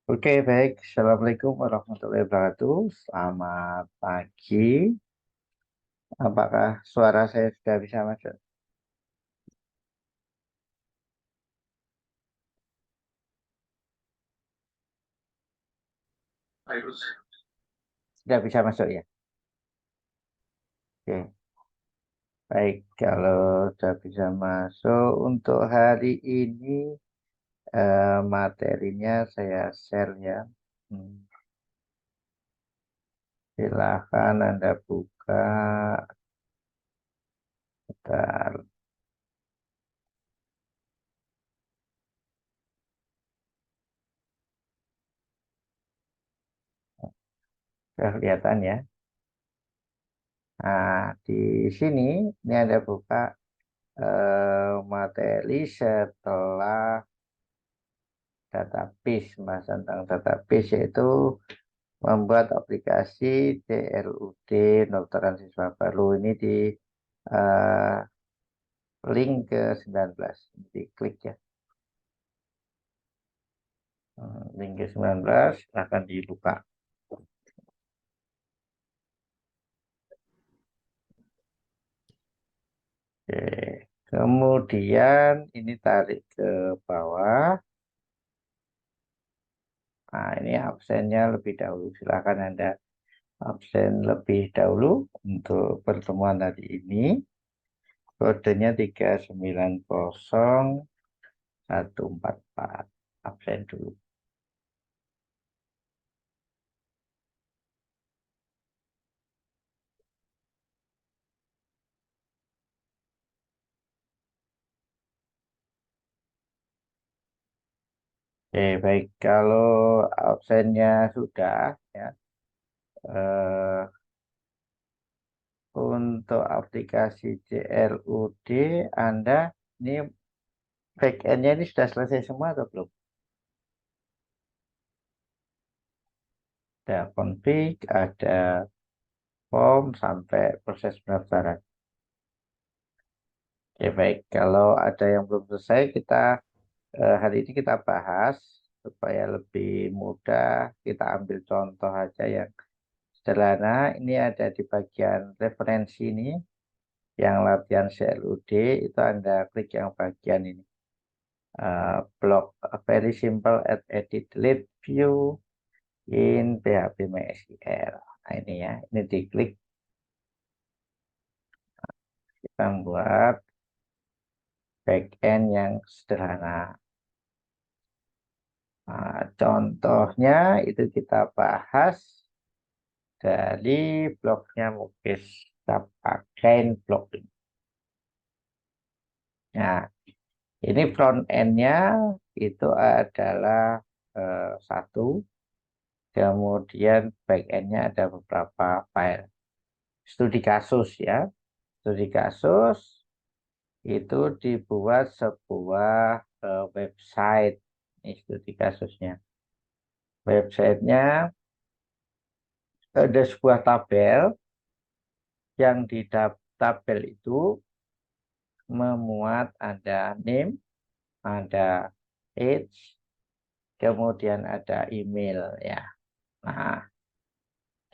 Oke, baik. Assalamualaikum warahmatullahi wabarakatuh. Selamat pagi. Apakah suara saya sudah bisa masuk? Sudah bisa masuk ya? Oke, baik. Kalau sudah bisa masuk untuk hari ini, materinya saya share ya. Hmm, Silahkan Anda buka. Bentar. Sudah kelihatan ya. Nah, di sini ini Anda buka materi setelah database, pembahasan tentang database yaitu membuat aplikasi CLUD pendaftaran siswa baru ini di eh, link ke 19. Diklik ya. Link ke 19 akan dibuka. Oke. Kemudian ini tarik ke bawah. Nah, ini absennya lebih dahulu. Silakan Anda absen lebih dahulu untuk pertemuan hari ini. Kodenya 390-144. Absen dulu. Oke, baik. Kalau absennya sudah, ya, eh, untuk aplikasi CLUD, Anda ini back-end-nya ini sudah selesai semua atau belum? Ada config, ada form, sampai proses pendaftaran. Oke, baik. Kalau ada yang belum selesai, hari ini kita bahas supaya lebih mudah. Kita ambil contoh aja yang sederhana. Ini ada di bagian referensi ini, yang latihan CLUD, itu Anda klik yang bagian ini. Block very simple add edit delete view in PHP MySQL. Nah, ini ya, ini diklik, kita buat backend yang sederhana. Nah, contohnya itu kita bahas dari blognya Mukis. Kita pakai blog ini. Nah, ini front end-nya itu adalah satu, kemudian back end-nya ada beberapa file. Studi kasus ya, studi kasus itu dibuat sebuah website. Ini studi kasusnya. Websitenya ada sebuah tabel, yang di tabel itu memuat ada name, ada age, kemudian ada email ya. Nah,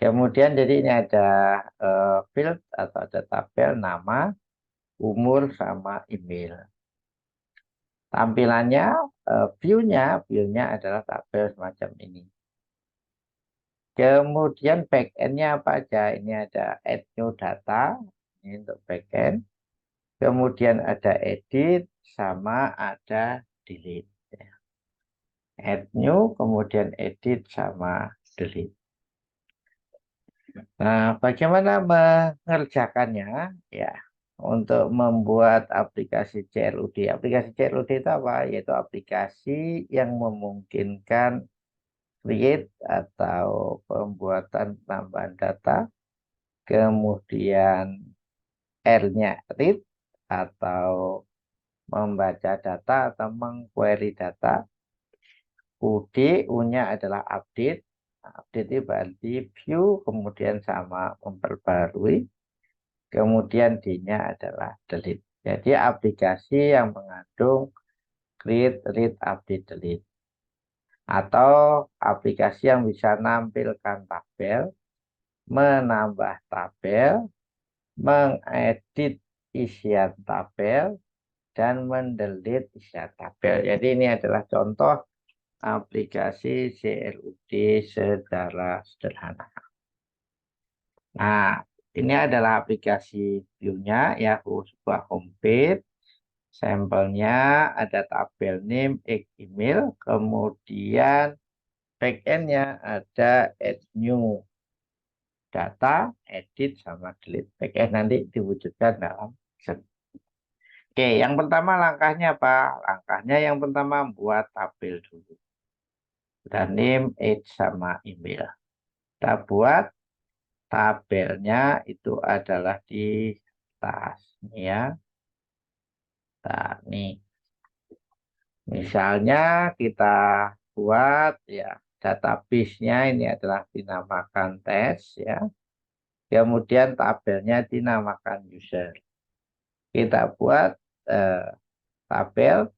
kemudian jadi ini ada field atau ada tabel nama, umur sama email. Tampilannya, view-nya adalah tabel semacam ini. Kemudian backend-nya apa aja? Ini ada add new data, ini untuk backend. Kemudian ada edit sama ada delete. Add new, kemudian edit sama delete. Nah, bagaimana mengerjakannya? Ya, untuk membuat aplikasi CLUD. Aplikasi CLUD itu apa? Yaitu aplikasi yang memungkinkan create atau pembuatan tambahan data, kemudian R-nya read atau membaca data atau mengquery data. UD, U-nya adalah update. Update itu berarti view, kemudian sama memperbarui. Kemudian D-nya adalah delete. Jadi aplikasi yang mengandung create, read, update, delete. atau aplikasi yang bisa nampilkan tabel, menambah tabel, mengedit isian tabel, dan mendelete isian tabel. Jadi ini adalah contoh aplikasi CLUD secara sederhana. Nah, ini adalah aplikasi view-nya ya, sebuah homepage. Sampelnya ada tabel name, email, kemudian backend-nya ada add new data, edit, sama delete. Backend nanti diwujudkan dalam Excel. Oke, yang pertama langkahnya apa? Langkahnya yang pertama buat tabel dulu. Dan name, age, sama email. Kita buat tabelnya itu adalah di atas. Ini ya. Nah, nih. Misalnya kita buat ya database-nya ini adalah dinamakan tes ya. Kemudian tabelnya dinamakan user. Kita buat eh, tabel,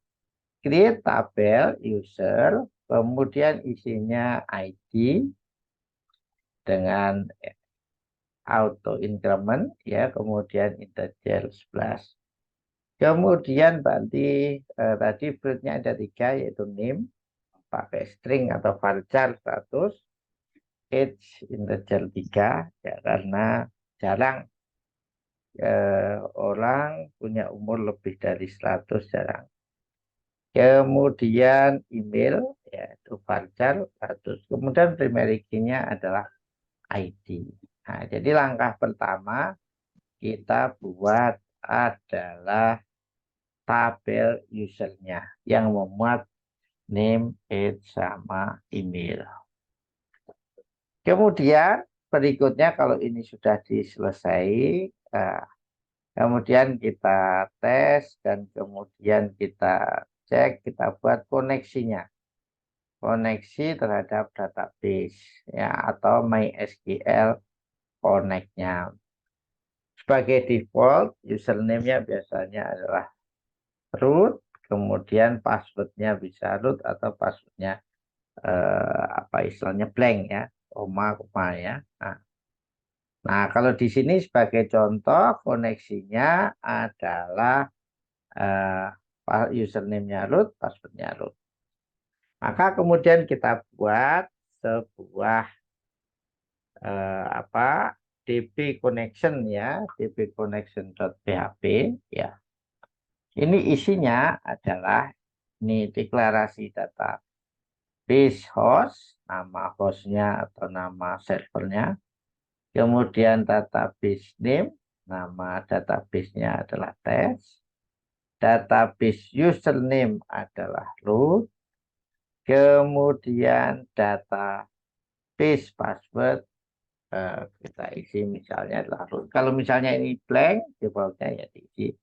create tabel user, kemudian isinya ID dengan auto increment ya, kemudian integer 11. Kemudian berarti tadi field-nya ada 3 yaitu name pakai string atau varchar status, age integer 3 ya, karena jarang orang punya umur lebih dari 100, jarang. Kemudian email yaitu varchar status. Kemudian primary key-nya adalah ID. Nah, jadi langkah pertama kita buat adalah tabel usernya yang memuat name, age, sama email. Kemudian berikutnya kalau ini sudah diselesai, eh, kemudian kita tes dan kemudian kita cek, kita buat koneksinya. Koneksi terhadap database ya, atau MySQL Connect-nya. Sebagai default, username-nya biasanya adalah root, kemudian password-nya bisa root atau password-nya apa istilahnya blank ya, koma ya. Nah, kalau di sini sebagai contoh koneksinya adalah username-nya root, password-nya root. Maka kemudian kita buat sebuah apa db connection ya, db connection.php ya. Ini isinya adalah ini deklarasi data base host, nama hostnya atau nama servernya. Kemudian database name, nama database-nya adalah tes. Database username adalah root. Kemudian database password kita isi misalnya adalah root. Kalau misalnya ini blank, defaultnya ya diisi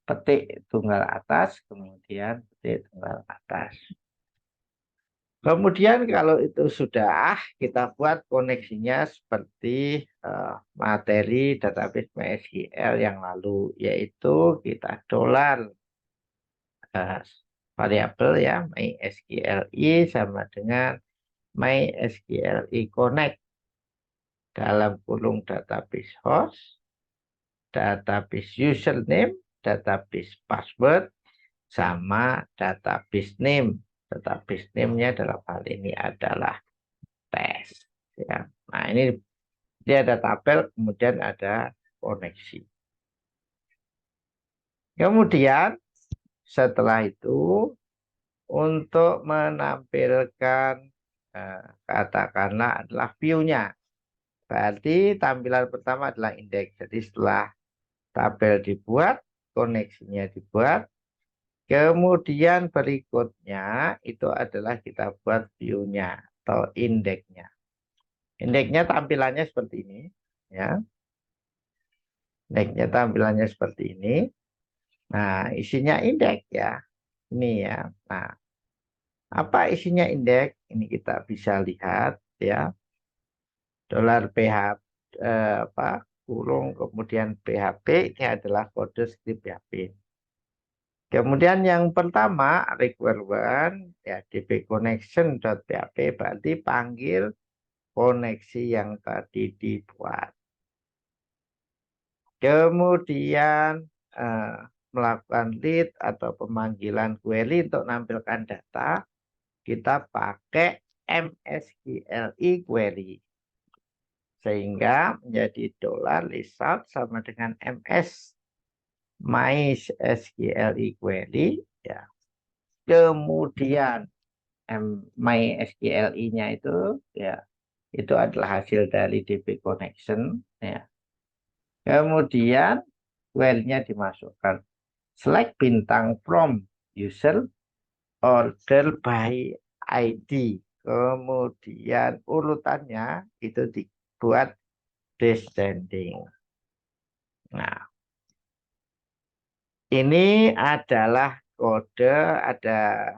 petik tunggal atas, kemudian petik tunggal atas. Kemudian kalau itu sudah, kita buat koneksinya seperti materi database MySQL yang lalu, yaitu kita dolar variabel ya, MySQLi sama dengan MySQLi Connect dalam kurung database host, database username, database password, sama database name. Database name-nya dalam hal ini adalah tes. Ya. Nah, ini dia ada tabel, kemudian ada koneksi. Kemudian setelah itu untuk menampilkan katakanlah adalah view-nya. Berarti tampilan pertama adalah indeks. Jadi setelah tabel dibuat, koneksinya dibuat, kemudian berikutnya itu adalah kita buat view-nya atau indeksnya. Indeksnya tampilannya seperti ini, ya. Indeksnya tampilannya seperti ini. Nah, isinya indeks ya. Ini ya. Nah, apa isinya indeks? Ini kita bisa lihat ya. Dolar PH apa kurung kemudian PHP ini adalah kode script PHP. Kemudian yang pertama require one ya db connection.php berarti panggil koneksi yang tadi dibuat. Kemudian melakukan lead atau pemanggilan query untuk menampilkan data, kita pakai MSQLi query. Sehingga menjadi $result sama dengan MS MySQLi query ya. Kemudian MySQLi-nya itu ya itu adalah hasil dari DB connection ya. Kemudian query-nya dimasukkan select bintang from user order by ID. Kemudian urutannya itu dibuat descending. Nah, ini adalah kode, ada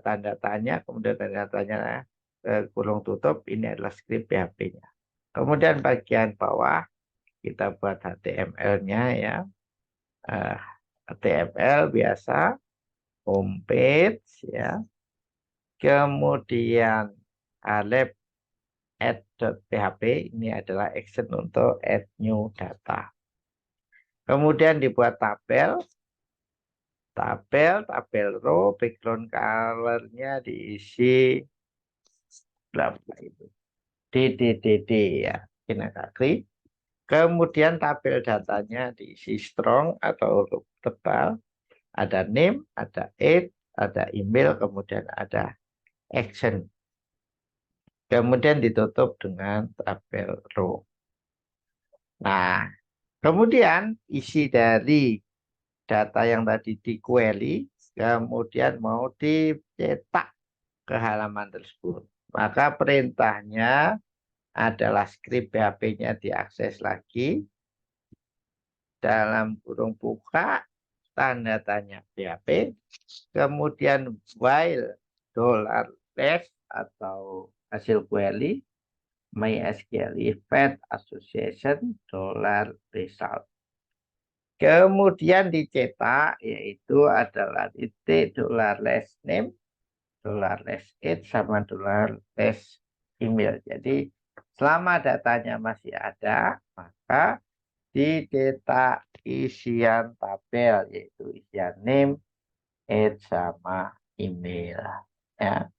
tanda tanya, kemudian tanda tanya kurung tutup, ini adalah script PHP-nya. Kemudian bagian bawah kita buat HTML-nya ya. HTML biasa, homepage ya. Kemudian alep add.php ini adalah action untuk add new data. Kemudian dibuat tabel row, background color-nya diisi berapa itu? DDDD ya, Kinakakri. Kemudian tabel datanya diisi strong atau huruf tebal. Ada name, ada age, ada email, kemudian ada action. Kemudian ditutup dengan tabel row. Nah, kemudian isi dari data yang tadi di query, kemudian mau dicetak ke halaman tersebut. Maka perintahnya adalah script PHP-nya diakses lagi. Dalam kurung buka, tanda tanya PHP. Kemudian while $less atau hasil query, MySQL Fed Association $result. Kemudian dicetak yaitu adalah titik $less name, $less age sama $less email. Jadi selama datanya masih ada, maka dicetak isian tabel yaitu isian name, age sama email. Ya.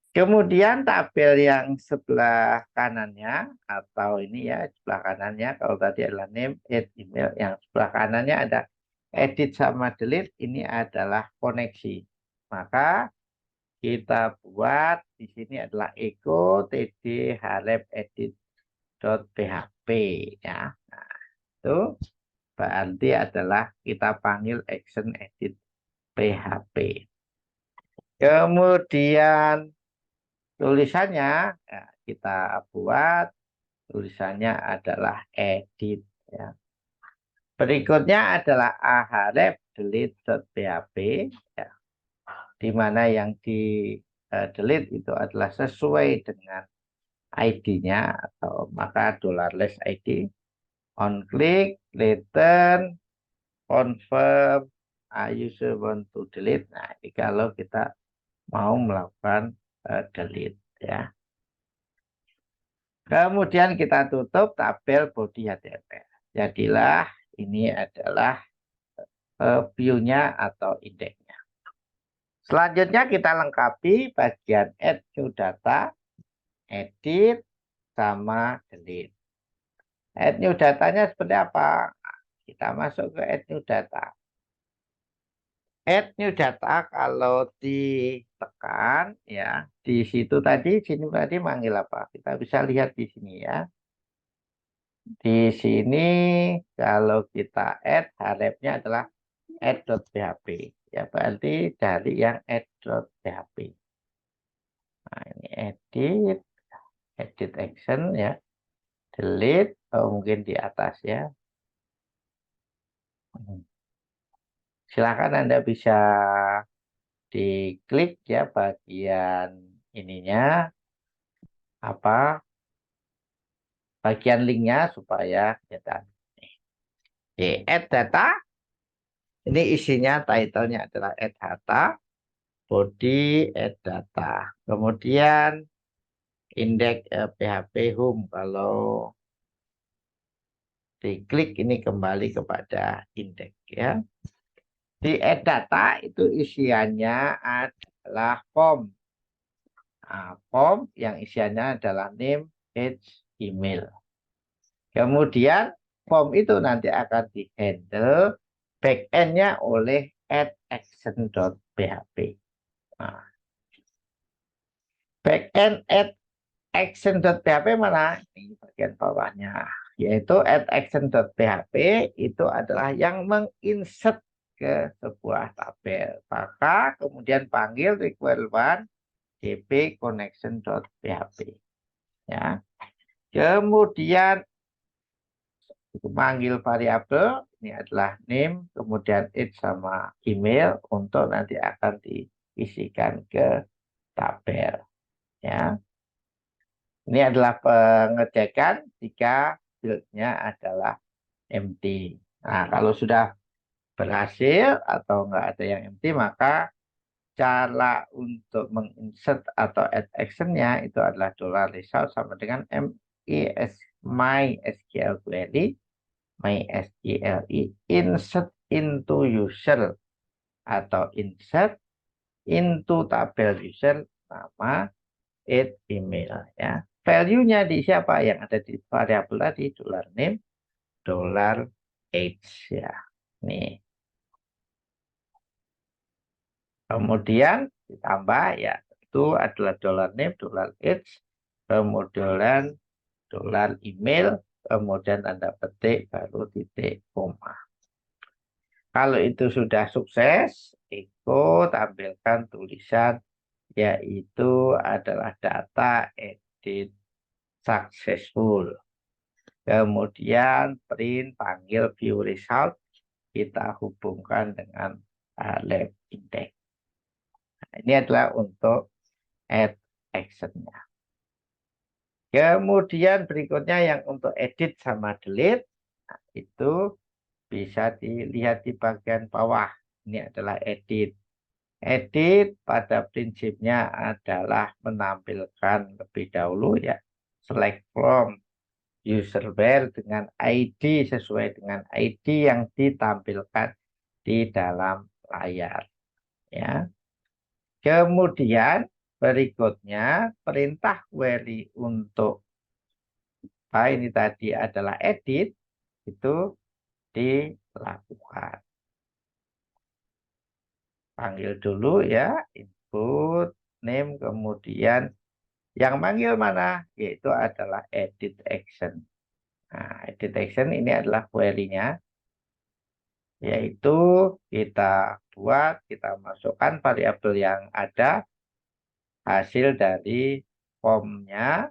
Kemudian tabel yang sebelah kanannya atau ini ya sebelah kanannya kalau tadi adalah name, age, email, yang sebelah kanannya ada edit sama delete, ini adalah koneksi. Maka kita buat di sini adalah echo td harep edit.php ya. Nah, itu berarti adalah kita panggil action edit PHP. Kemudian tulisannya ya, kita buat tulisannya adalah edit ya. Berikutnya adalah ahref delete.php ya, di mana yang di delete itu adalah sesuai dengan ID-nya atau maka $less ID on click return confirm user want to delete. Nah, ini kalau kita mau melakukan delete ya. Kemudian kita tutup tabel body HTML. Jadilah ini adalah view-nya atau indeksnya. Selanjutnya kita lengkapi bagian add new data, edit, sama delete. Add new datanya seperti apa? Kita masuk ke add new data. Add new data kalau ditekan ya di situ tadi sini tadi manggil apa? Kita bisa lihat di sini ya. Di sini kalau kita add harapnya adalah add.php ya berarti dari yang add.php. Nah, ini edit action ya. Delete mungkin di atas ya. Silakan Anda bisa diklik ya bagian ininya apa bagian linknya supaya kelihatan. Add data Ini isinya, title-nya adalah add data, body add data. Kemudian indeks PHP home. Kalau diklik ini kembali kepada indeks ya. Di add data itu isiannya adalah form. Nah, form yang isiannya adalah name, age, email. Kemudian form itu nanti akan di-handle back-end-nya oleh add-action.php. Nah, back-end add-action.php mana? Ini bagian bawahnya. Yaitu add-action.php itu adalah yang menginsert ke sebuah tabel. Maka kemudian panggil require one db connection.php. Ya. Kemudian manggil variabel ini adalah name, kemudian age sama email untuk nanti akan diisikan ke tabel. Ya, ini adalah pengecekan jika fieldnya adalah empty. Nah, kalau sudah berhasil atau enggak ada yang empty, maka cara untuk menginsert atau add actionnya itu adalah $result sama dengan MySQL query MySQL insert into user atau insert into tabel user nama email ya. Value-nya di siapa yang ada di variabel tadi $name $age ya. Nih. Kemudian ditambah ya itu adalah $name $age kemudian $email kemudian tanda petik baru titik koma. Kalau itu sudah sukses, Eko tampilkan tulisan yaitu adalah data edit successful. Kemudian print panggil view result, kita hubungkan dengan lab index. Nah, ini adalah untuk add action-nya. Kemudian berikutnya yang untuk edit sama delete, nah, itu bisa dilihat di bagian bawah. Ini adalah edit. Edit pada prinsipnya adalah menampilkan lebih dahulu ya select from user where dengan ID sesuai dengan ID yang ditampilkan di dalam layar ya. Kemudian berikutnya perintah query untuk ini tadi adalah edit itu dilakukan. Panggil dulu ya input name kemudian yang manggil mana yaitu adalah edit action. Nah, edit action ini adalah query-nya yaitu kita buat kita masukkan variabel yang ada hasil dari formnya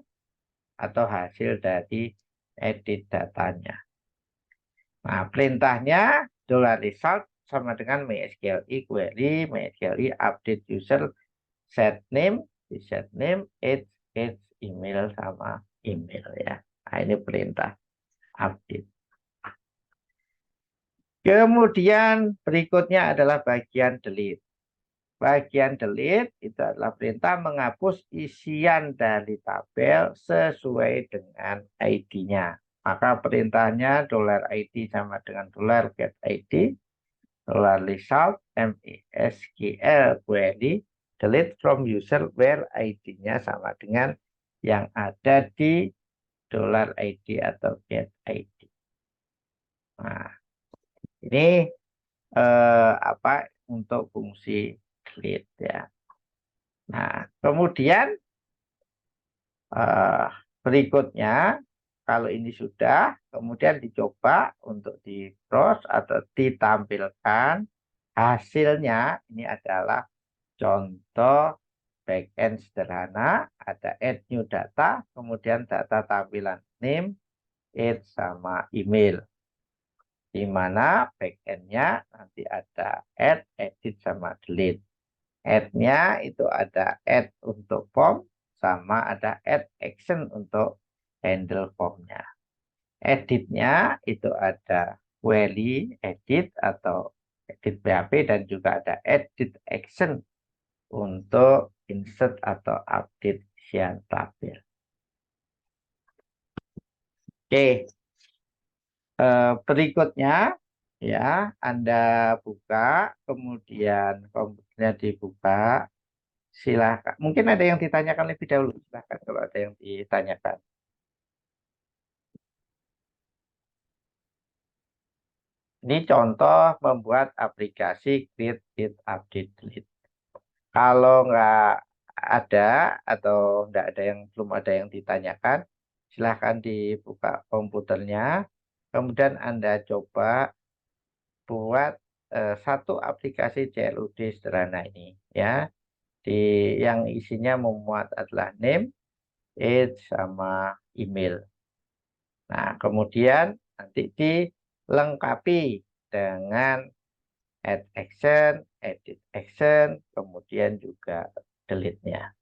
atau hasil dari edit datanya. Nah, perintahnya $result sama dengan MySQL query, MySQL update user, set name, age, email sama email ya. Nah, ini perintah update. Kemudian berikutnya adalah bagian delete. Bagian delete itu adalah perintah menghapus isian dari tabel sesuai dengan ID-nya. Maka perintahnya $id sama dengan $getID, $result, MySQL query, delete from user where ID-nya sama dengan yang ada di $id atau getID. Nah, ini untuk fungsi delete ya. Nah, kemudian berikutnya kalau ini sudah, kemudian dicoba untuk di browse atau ditampilkan hasilnya. Ini adalah contoh backend sederhana, ada add new data, kemudian data tampilan name, age sama email. Di mana backend-nya nanti ada add, edit sama delete. Add-nya itu ada add untuk form, sama ada add action untuk handle formnya. Edit-nya itu ada query, edit atau edit PHP, dan juga ada edit action untuk insert atau update isian tabel. Oke, berikutnya ya, Anda buka, kemudian komputernya dibuka, silahkan. Mungkin ada yang ditanyakan lebih dahulu, silahkan kalau ada yang ditanyakan. Ini contoh membuat aplikasi create, edit, update, delete. Kalau nggak ada atau nggak ada yang belum ada yang ditanyakan, silahkan dibuka komputernya. Kemudian Anda coba buat satu aplikasi CLUD sederhana ini, ya. Di yang isinya memuat adalah name, age, sama email. Nah, kemudian nanti dilengkapi dengan add action, edit action, kemudian juga delete-nya.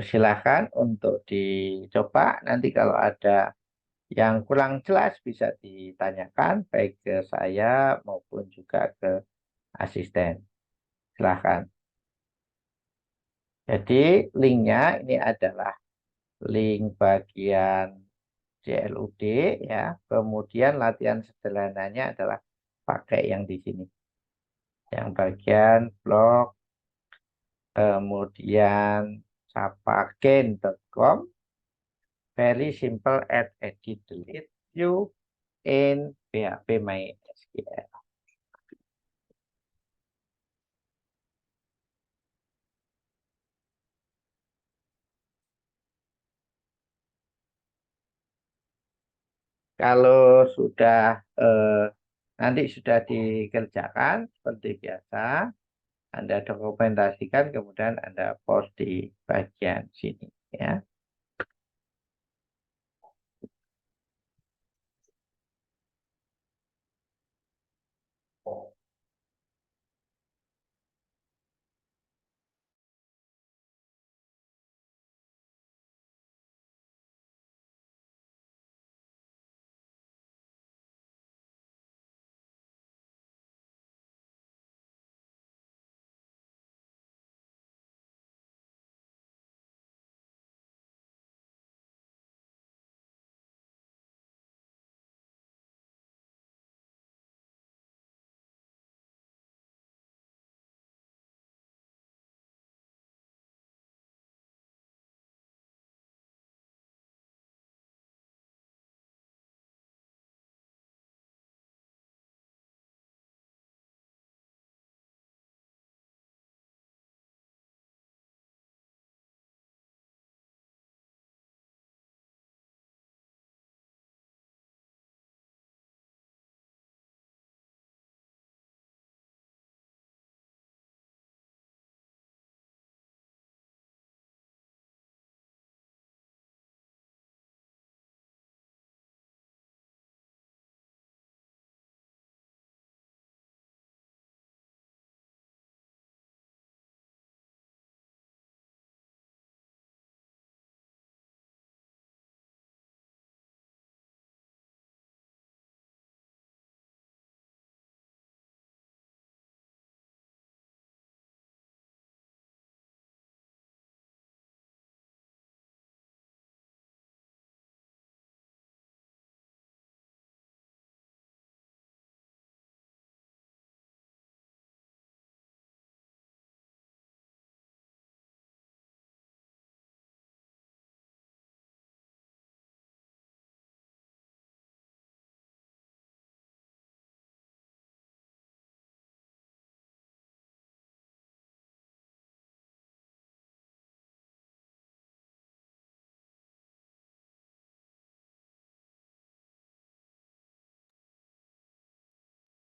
Silahkan untuk dicoba. Nanti kalau ada yang kurang jelas bisa ditanyakan baik ke saya maupun juga ke asisten. Silahkan. Jadi linknya ini adalah link bagian CLUD ya. Kemudian latihan sederhananya adalah pakai yang di sini. Yang bagian blog, kemudian sapagen.com, very simple add, edit, delete view in PHP MySQL. Kalau sudah nanti sudah dikerjakan seperti biasa, Anda dokumentasikan, kemudian Anda post di bagian sini ya.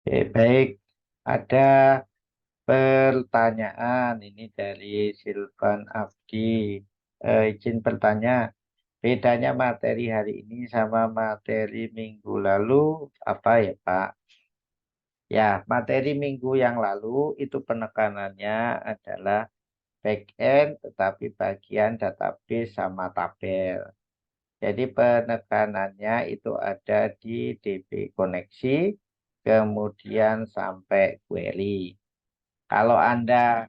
Oke, baik. Ada pertanyaan ini dari Silvan Abdi. Izin bertanya, bedanya materi hari ini sama materi minggu lalu apa ya, Pak? Ya, materi minggu yang lalu itu penekanannya adalah back end, tetapi bagian database sama tabel. Jadi penekanannya itu ada di DB koneksi, kemudian sampai query. Kalau Anda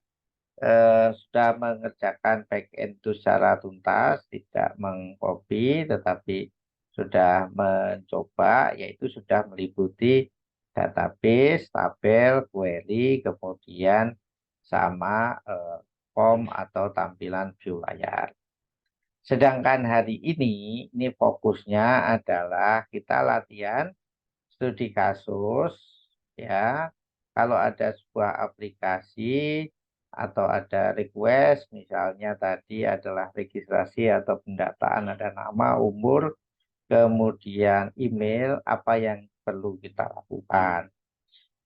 sudah mengerjakan backend itu secara tuntas, tidak mengcopy, tetapi sudah mencoba, yaitu sudah meliputi database, tabel, query, kemudian sama form atau tampilan view layar. Sedangkan hari ini fokusnya adalah kita latihan studi kasus, ya. Kalau ada sebuah aplikasi atau ada request, misalnya tadi adalah registrasi atau pendataan, ada nama, umur, kemudian email, apa yang perlu kita lakukan.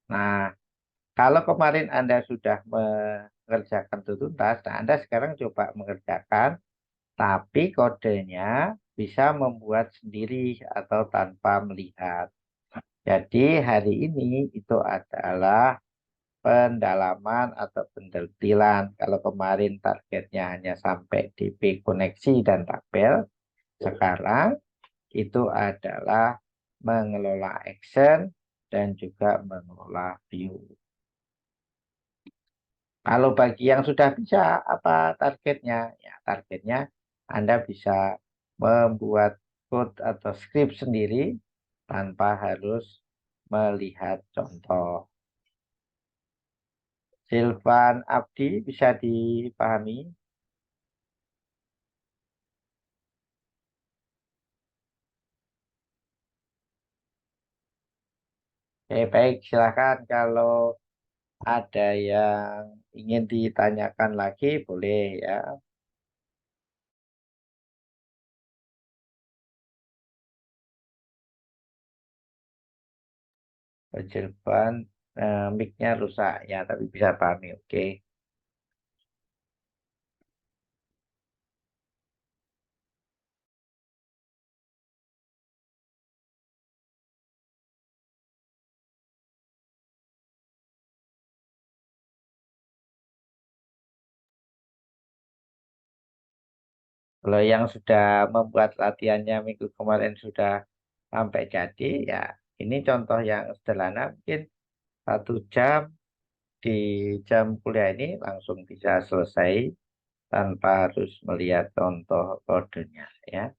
Nah, kalau kemarin Anda sudah mengerjakan itu tuntas, nah Anda sekarang coba mengerjakan, tapi kodenya bisa membuat sendiri atau tanpa melihat. Jadi hari ini itu adalah pendalaman atau pendeletilan. Kalau kemarin targetnya hanya sampai DP koneksi dan tabel, sekarang itu adalah mengelola action dan juga mengelola view. Kalau bagi yang sudah bisa, apa targetnya? Ya, targetnya Anda bisa membuat code atau script sendiri tanpa harus melihat contoh. Silvan Abdi bisa dipahami? Baik, silakan kalau ada yang ingin ditanyakan lagi boleh ya. Silvan mic-nya rusak ya, tapi bisa pahami. Oke. Kalau yang sudah membuat latihannya minggu kemarin sudah sampai jadi, ya ini contoh yang sederhana, mungkin 1 jam di jam kuliah ini langsung bisa selesai tanpa harus melihat contoh kodenya ya.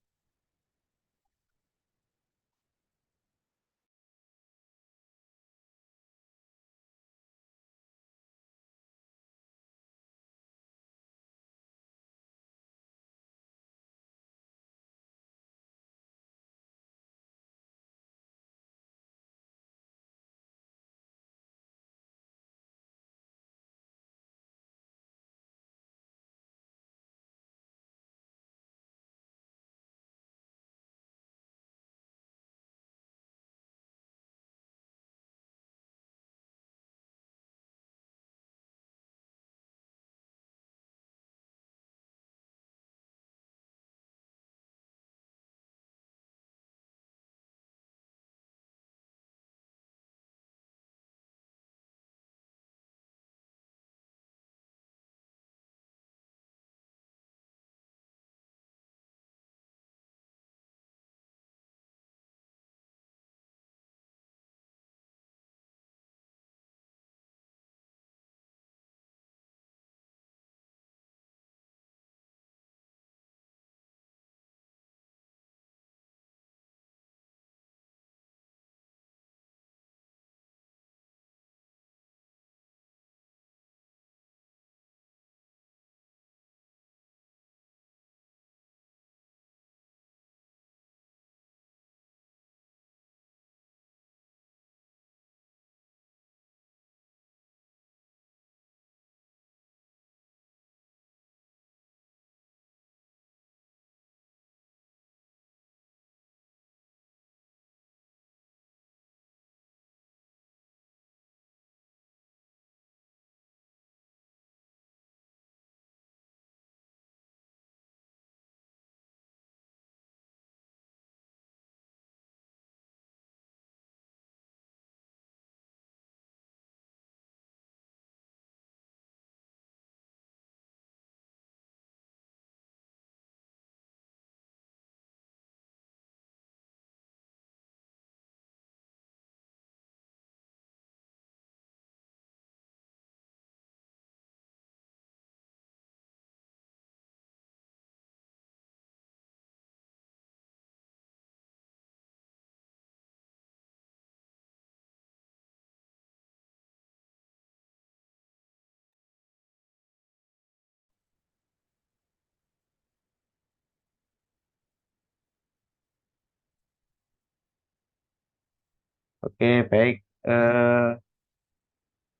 Oke, baik.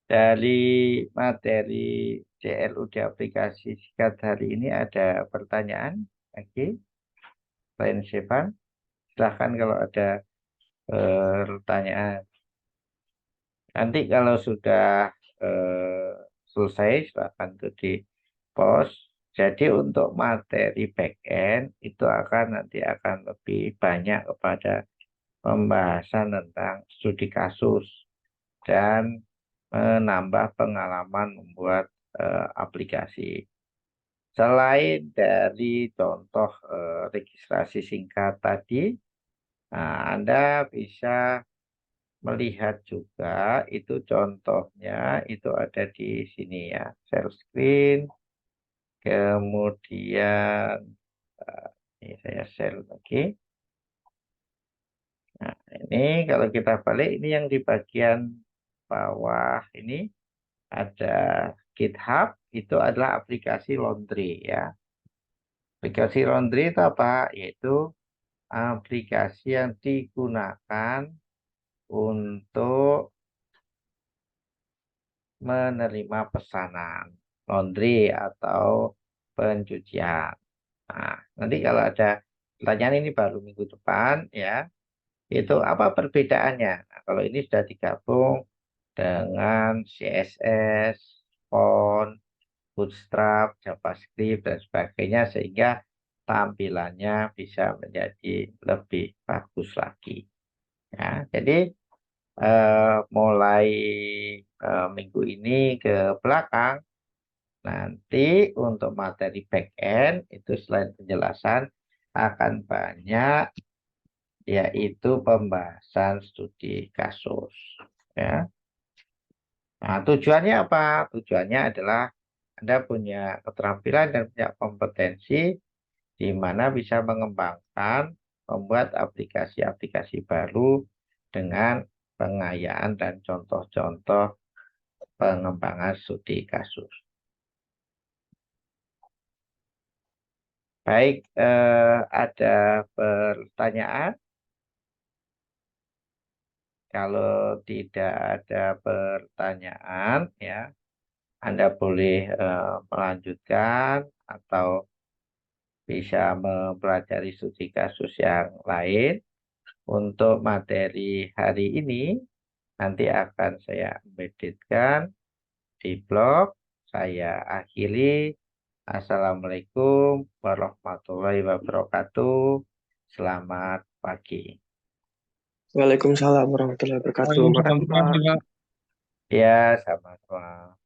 Dari materi CLUD aplikasi singkat hari ini ada pertanyaan lagi, selain Stefan. Silahkan kalau ada pertanyaan. Nanti kalau sudah eh, selesai, silahkan tuh di post. Jadi untuk materi backend itu nanti akan lebih banyak kepada pembahasan tentang studi kasus dan menambah pengalaman membuat aplikasi. Selain dari contoh registrasi singkat tadi, nah, Anda bisa melihat juga itu contohnya itu ada di sini ya, share screen, kemudian eh, ini saya share lagi. Nah, ini kalau kita balik ini yang di bagian bawah ini ada GitHub, itu adalah aplikasi laundry ya. Aplikasi laundry itu apa? Yaitu aplikasi yang digunakan untuk menerima pesanan laundry atau pencucian. Nah, nanti kalau ada pertanyaan ini baru minggu depan ya, itu apa perbedaannya? Nah, kalau ini sudah digabung dengan CSS, font, Bootstrap, JavaScript, dan sebagainya sehingga tampilannya bisa menjadi lebih bagus lagi. Ya, jadi mulai minggu ini ke belakang, nanti untuk materi backend itu selain penjelasan akan banyak yaitu pembahasan studi kasus. Ya. Nah, tujuannya apa? Tujuannya adalah Anda punya keterampilan dan punya kompetensi di mana bisa mengembangkan, membuat aplikasi-aplikasi baru dengan pengayaan dan contoh-contoh pengembangan studi kasus. Baik, ada pertanyaan? Kalau tidak ada pertanyaan, ya, Anda boleh melanjutkan atau bisa mempelajari studi kasus yang lain. Untuk materi hari ini, nanti akan saya editkan di blog. Saya akhiri. Assalamualaikum warahmatullahi wabarakatuh. Selamat pagi. Waalaikumsalam warahmatullahi wabarakatuh. Waalaikumsalam Makasih, Pak. juga. Ya, sama-sama.